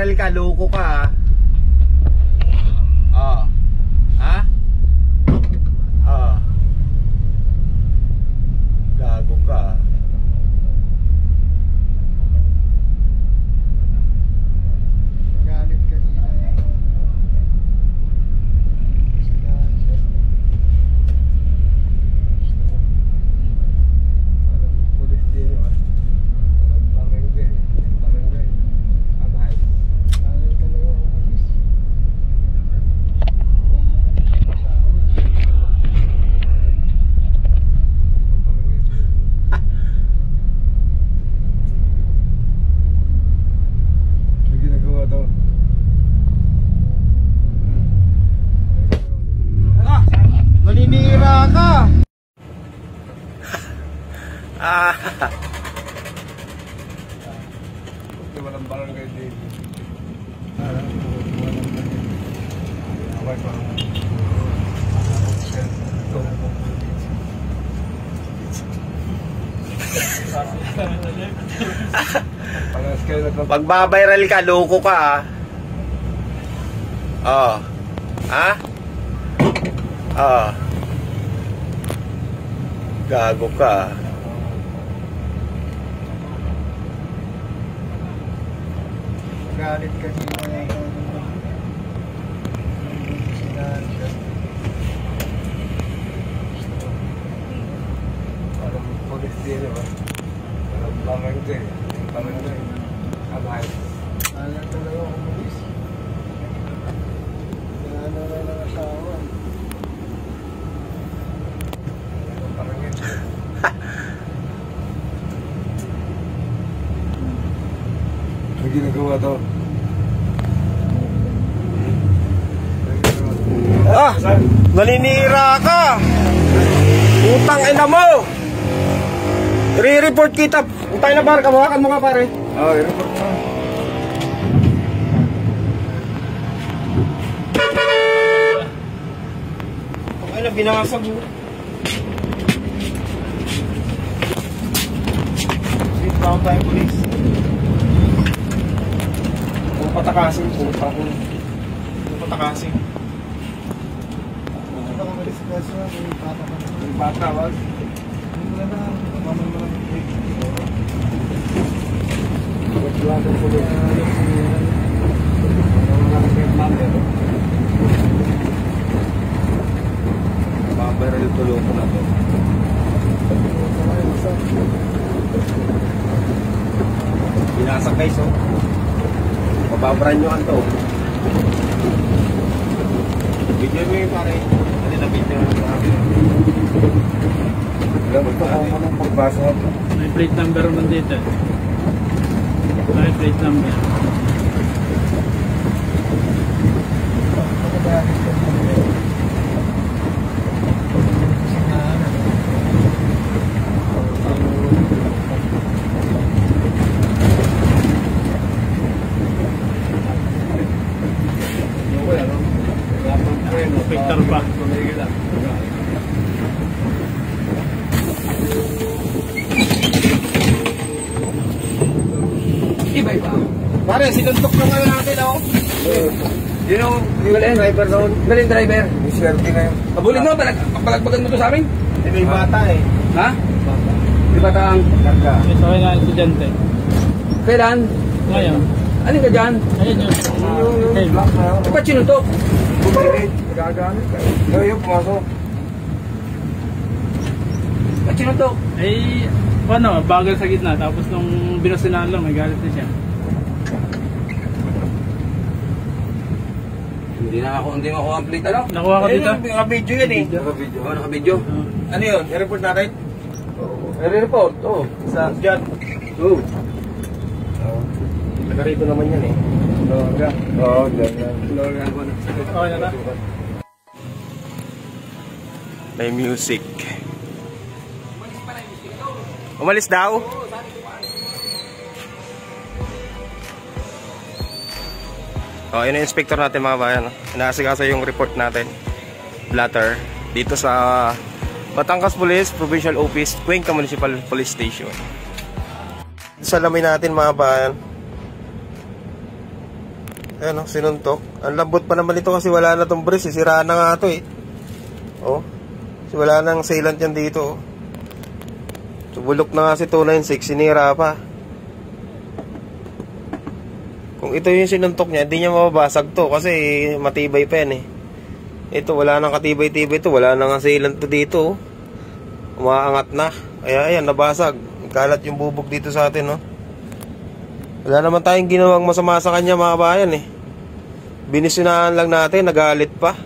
Magbabiral ka, loko ka ha. Ha? Gago ka. Galit kanina eh. Alam, pulis din yun. Alam, barangay. Barangay. Abay. Ayaw talaga umalis. May ginagawa daw. Maninira ka. Di walang barangay din. Abay pa. Panas kayo na ito. Magbabiral ka, loko ka ha. Gago ka. Galit kanina eh. Alam, pulis din yun. Alam, barangay. Barangay. Abay. Ayaw talaga umalis. Ano na ng asawa. Barangay. May ginagawa daw. Naninira ka. Utang ina mo. I-report kita. Utang na bar, kamuhakan mo ka pare. I-report mo. Okay na, binasag mo. Sit down tayo, police. Kung patakasin, putang ko. Kung patakasin. Ito ko malis ka siya. May bata, wag. Wala na. Mamay mo lang. Babaral yung tulong ko na to. Binasag guys, oh. Mababaran nyo ang to. Video mo yung pare. Ano na video mo yung pare? Dapat pa ako ng pagbasa. May plate number naman dito. May plate number. Victor pa. Iba-iba. Pare, sinuntok na nga natin, oh. Yun yung Driver doon. galing driver. Yung swerte na yun. Abulin mo, palagpagan mo to sa amin? May bata eh. Ha? Di ba taang? Karga. May sakay na estudyante. Kailan? Ngayon. Alin ka dyan? Ayun yun. Okay. Black na yun. Di ba sinuntok? Bumili. Gagamit kayo. Ngayon, pumasok. Ba't sinuntok? Ay, ano, bagal sa gitna. Tapos nung binasinan lang, may galit na siya. Hindi mo ako ang plate, ano? Nakuha ka dito? Naka-video yan eh. Naka-video. Oo, naka-video. Ano yun? I-report natin? Nare-report, oo. Sa dyan. Oo. Nagarito naman yan eh. Loga. Oo, dyan yan. Loga ako na. Okay na ba? May music. Umalis daw? Oh, yun yung inspector natin mga bayan. Inaasikaso yung report natin. Blatter. Dito sa Batangas Police Provincial Office, Cuenca Municipal Police Station. Salamin natin mga bayan. Ayan, oh, sinuntok. Ang lambot pa naman ito kasi wala na tong brace. Sira na nga ito eh. Oh. Kasi wala nang sealant yan dito. Oh. So, bulok na nga si 296. Sinira pa. Kung ito yung sinuntok niya, hindi niya mababasag to. Kasi matibay pa yan eh. Ito, wala nang katibay-tibay ito. Wala nang sealant to dito. Oh. Umaangat na. Kaya ayan, nabasag. Kalat yung bubog dito sa atin. Oh. Wala naman tayong ginawang masama sa kanya mga bayan eh. Binisinahan lang natin, nagalit pa.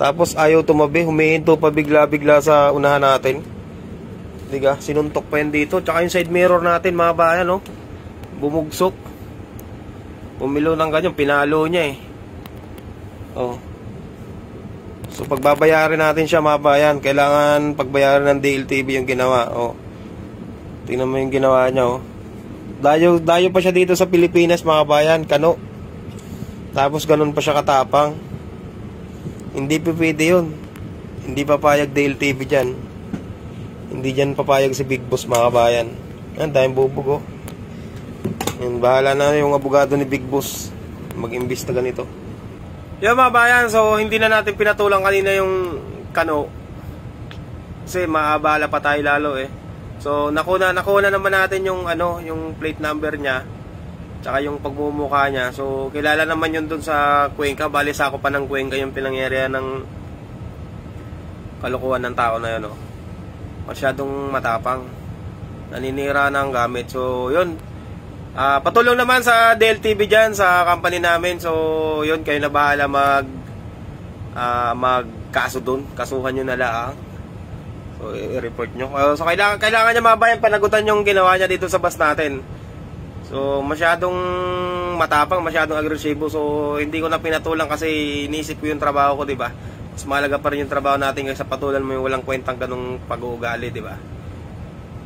Tapos ayaw tumabi, humihinto pa bigla-bigla sa unahan natin. Diga, sinuntok pa yan dito. Tsaka yung side mirror natin mga bayan, oh. Bumugsok. Bumilo ng ganyan, pinalo niya eh. Oh. So pagbabayarin natin siya mga bayan, kailangan pagbayarin ng DLTV yung ginawa. Oh. Tingnan mo yung ginawa niya, oh. Dayo pa siya dito sa Pilipinas mga bayan, kano. Tapos ganun pa siya katapang. Hindi pa pwede yun. Hindi papayag DLTV dyan. Hindi dyan papayag si Big Boss mga bayan. Yan, dahil bubog oh. Yan, bahala na yung abogado ni Big Boss mag-imbis na ganito. Yan mga bayan, so hindi na natin pinatulang kanina yung kano. Kasi maabala pa tayo lalo eh. So nakuna naman natin yung ano, yung plate number niya, tsaka yung pagmumukha niya. So kilala naman yun dun sa Cuenca. Bali sa ako pa ng Cuenca yung pinangyarihan ng kalokohan ng tao na yun, oh. Masyadong matapang, naninira ng gamit. So yun, patulong naman sa DLTV dyan, sa company namin. So yun, kayo na bahala magkaso dun. Kasuhan nyo na lang. So, i-report nyo. So, kailangan niya mga bayan panagutan yung ginawa niya dito sa bus natin. So, masyadong matapang, masyadong agresibo. So, hindi ko na pinatulang kasi inisip ko yung trabaho ko, diba? Mas mahalaga pa rin yung trabaho natin kaysa patulan mo yung walang kwentang ganung pag-uugali, diba?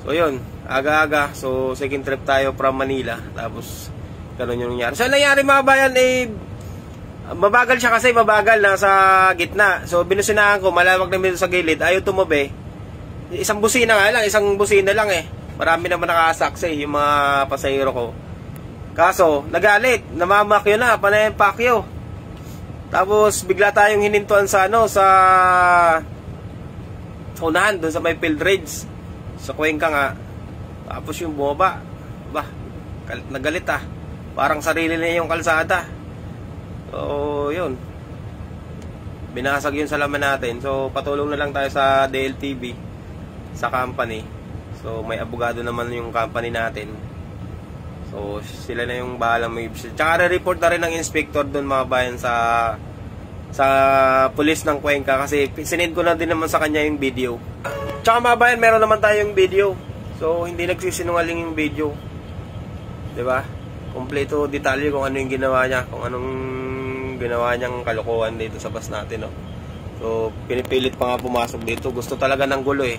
So, yun. Aga-aga. So, second trip tayo from Manila. Tapos, ganun yung nangyari. So, nangyari mga bayan, mabagal siya kasi, mabagal na sa gitna. So, binusinahan ko, malawag na dito sa gilid. Ayaw tumabi. Isang busina nga lang, isang busina lang eh. Marami naman nakasaksi yung mga pasahero ko. Kaso, nagalit, namamakyo na, panayempakyo. Tapos, bigla tayong hinintuan sa ano, sa unahan, dun sa may field raids. Sa Cuenca nga. Tapos yung bumaba. Bah, nagalit ah. Parang sarili na yung kalsada. So, yun. Binasag yung salaman natin. So, patulong na lang tayo sa DLTV, sa company. So, may abogado naman yung company natin. So, sila na yung bahala may ibig. Tsaka re-report na rin ng inspector doon mga bayan sa police ng Cuenca kasi sinend ko na din naman sa kanya yung video. Tsaka mga bayan, meron naman tayong video. So, hindi nagsisinungaling yung video. Diba? Kompleto detalye kung ano yung ginawa niya, kung anong ginawa niyang kalokohan dito sa bus natin, no? So, pinipilit pa nga pumasok dito. Gusto talaga ng gulo eh.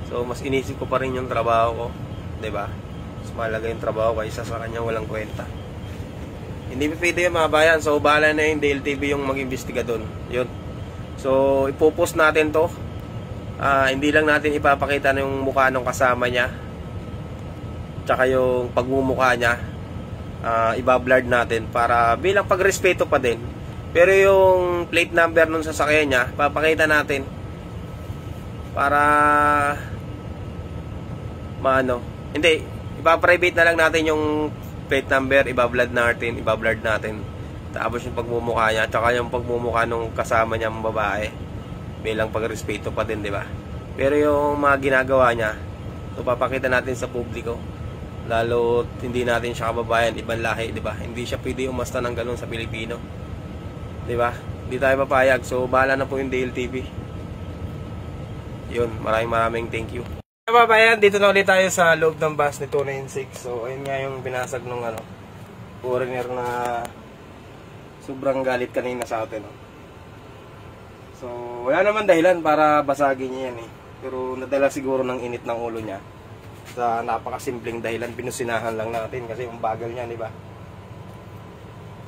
So, mas inisip ko pa rin yung trabaho ko, 'di ba? Mas mahalaga yung trabaho kaysa sa kanya walang kwenta. Hindi pwede yung mga bayan. So, bahala na yung DLTV yung mag-imbestiga doon. Yun. So, ipopost natin to. Hindi lang natin ipapakita yung mukha ng kasama niya. Tsaka yung pagmumukha niya. Iba-blurred natin para bilang pagrespeto pa din. Pero yung plate number nung sasakyan niya, papakita natin. Para hindi, ipa-private na lang natin yung plate number, iba-blurred natin. Tapos yung pagmumukha niya, tsaka yung pagmumukha nung kasama niya ng babae. Bilang pagrespeto pa din, di ba? Pero yung mga ginagawa niya, so papakita natin sa publiko. Lalo hindi natin siya kababayan, ibang lahi, di ba? Hindi siya pwede umasta ng ganun sa Pilipino. Di ba? Hindi tayo papayag. So bahala na po yung DLTV. Yun, maraming thank you. Kababayan, dito na ulit tayo sa loob ng bus ni 296. So ayun nga yung binasag nung foreigner na sobrang galit kanina sa atin. So wala naman dahilan para basagin niya yan eh. Pero nadala siguro ng init ng ulo niya. Sa napakasimpleng dahilan, binusinahan lang natin kasi yung bagal niya, di ba?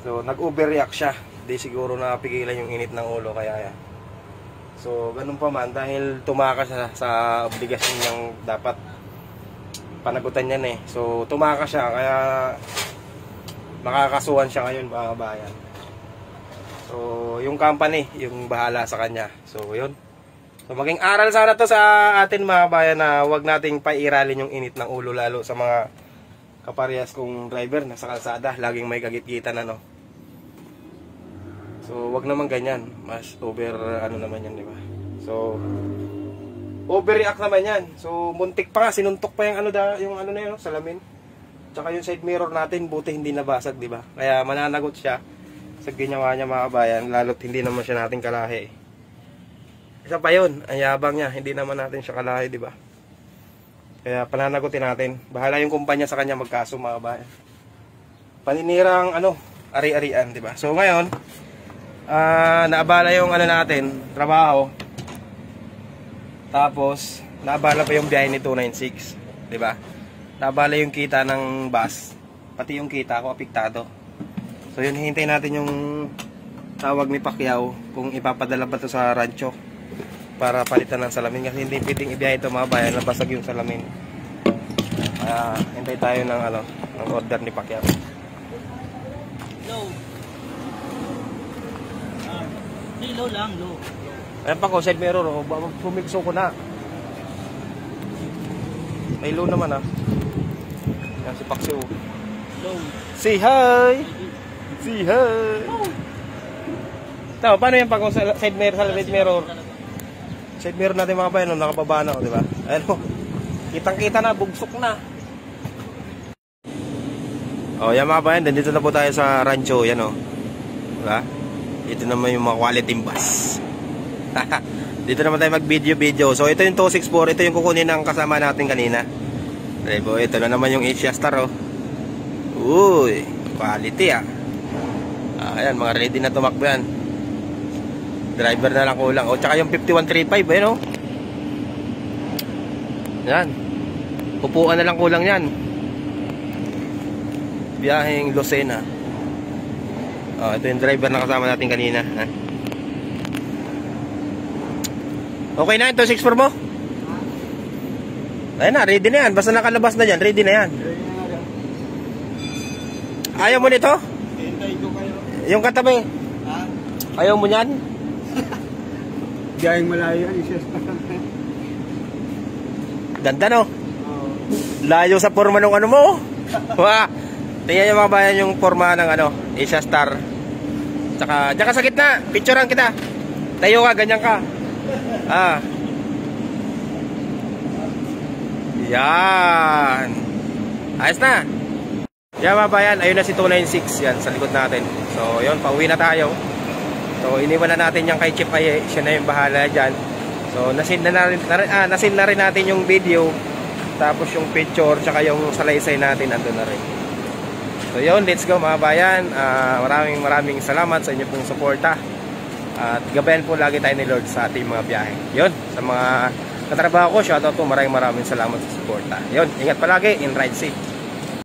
So nag-overreact siya. Di siguro napigilan yung init ng ulo kaya yan. So, ganun pa man, dahil tumakas siya sa obligasyon niyang dapat panagutan niyan eh. So, tumakas siya, kaya makakasuhan siya ngayon mga kabayan. So yung company yung bahala sa kanya. So yun. So maging aral sana to sa atin mga kabayan na wag nating pairalin yung init ng ulo lalo sa mga kaparehas kong driver na sa kalsada, laging may kagit-gitan ano. So wag naman ganyan, mas over ano naman yan, di ba? So overreact naman yan. So muntik pa nga, sinuntok pa yung yung ano na yun, salamin. Tsaka yung side mirror natin, buti hindi nabasag, di ba? Kaya mananagot siya sa ginawa niya mga kabayan, lalo't hindi naman siya natin kalahi. Isa pa yun, ang yabang niya, hindi naman natin siya kalahi, di ba? Kaya pananagutin natin. Bahala yung kumpanya sa kanya magkaso mga kabayan. Paninirang ari-arian, di ba? So ngayon, naabala yung natin, trabaho. Tapos, naabala pa yung biyahe ni 296, di ba? Naabala yung kita ng bus, pati yung kita ko apektado. So yun, hintayin natin yung tawag ni Pacquiao kung ipapadala ba to sa rancho para palitan ng salamin, kasi hindi pwedeng ibiyahe ito mga bayan, nabasag yung salamin. Hintay tayo ng ng order ni Pacquiao. Low. Low lang, low. Ayan pa ko, side mirror, pumikso ko na. May low naman Yan si Pacquiao. Low. Say hi! Say hi! Ito, paano yan pag side mirror sa side mirror? Side mirror natin mga bayan, nakababa na, di ba? Ayan o, kitang-kita na, bugsok na. Yan mga bayan, dito na po tayo sa rancho, yan o. Diba? Ito naman yung mga quality bus. Dito naman tayo mag-video. So ito yung 264, ito yung kukunin ng kasama natin kanina. Diba? Ito na naman yung Asia Star Uy, quality ayan, mga ready na tumakbo yan. Driver na lang kulang. Tsaka yung 5135, ayun yan. Upuan na lang kulang yan. Biyaheng Lucena. Ito yung driver na kasama natin kanina. Okay na, ito 6.4 mo? Ayun na, ready na yan. Basta nakalabas na yan, ready na yan. Ayaw mo nito? Yung katabi. Ayaw mo yan? Biyaheng malayo yan, isa. Ganda no? Layo sa forma ng ano mo. Wah. Tingnan nyo mga bayan yung forma ng Asia Star. Tsaka, dyan ka sa gitna. Picturean kita. Tayo ka, ganyan ka. Yan. Ayos na. Yan mga bayan, ayun na si 296. Yan, sa likod natin. So, yun, pauwi na tayo. So, iniwan na natin yung kay Chip Aye. Siya na yung bahala dyan. So, nasin na rin natin yung video. Tapos yung picture, tsaka yung salaysay natin, andun na rin. So, yun, let's go mga bayan. Maraming salamat sa inyo pong suporta. At gabayan po lagi tayo ni Lord sa ating mga biyahe. Yun, sa mga katrabaho ko, shoutout po, maraming salamat sa suporta. Yun, ingat palagi, in ride safe.